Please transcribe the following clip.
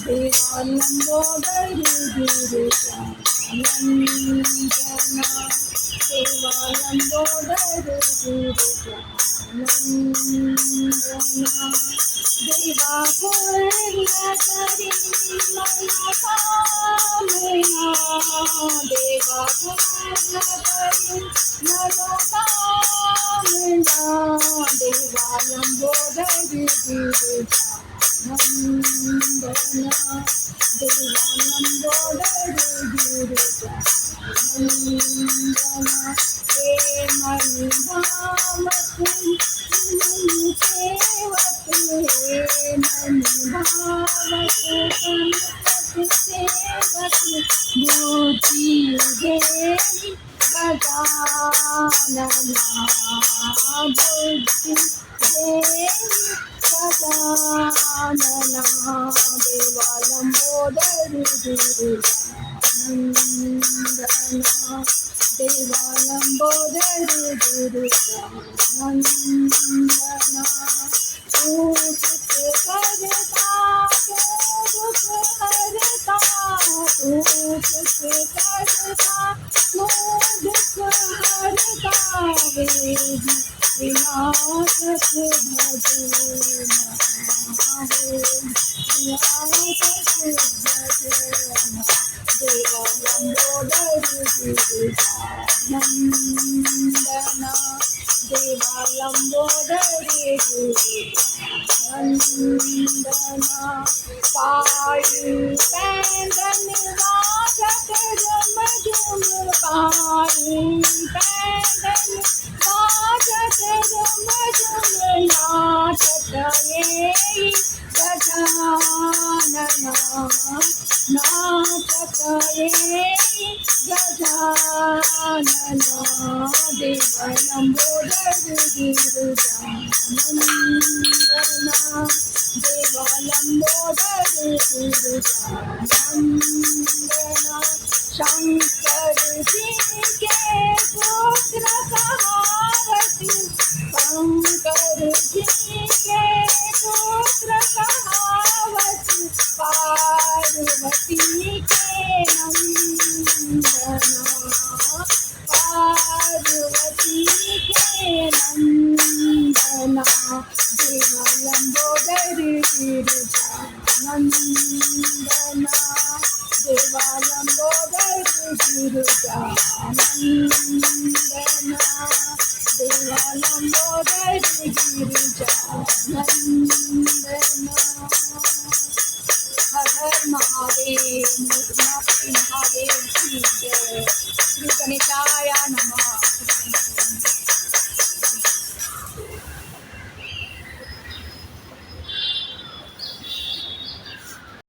देवालंबोदरी गिरिजानंदना देवालंबोदरी गिरिजानंदना देवा पूर्ण करी मनोकामना देवा पूर्ण करी मनोकामना देवालंबोदरी गिरिजानंदना देवालंबोदरी गिरिजानंदना हे मणि भावतु सेवतु हे मणि भावतु संतति सेवतु बुद्धि देवी गजानना बुद्धि देवी गजानना देवालंबोदरी गिरिजानंदना देवालंबोदरी गिरिजानंदना दुख करता दुख हरता दुख करता दुख हरता वेद विनाशक भजना देवालंबोदरी गिरिजानंदना देवालंबोदरी गिरिजानंदना पायु पैंगन वाजत रम झुम पायु पैंगन वाजत रम झुम नाचत ये गजानना नाचत ये गजानना देवालंबोदरी गिरिजानंदना देवालंबोदरी गिरिजानंदना शंकर जी के पुत्र कहावत शंकर जी के पुत्र कहावत पार्वती के नंदना पार्वती के नंदना देवालंबोदरी गिरिजानंदना देवालंबोदरी गिरिजानंदना देवालंबोदरी गिरिजानंदना हर हर महादेव।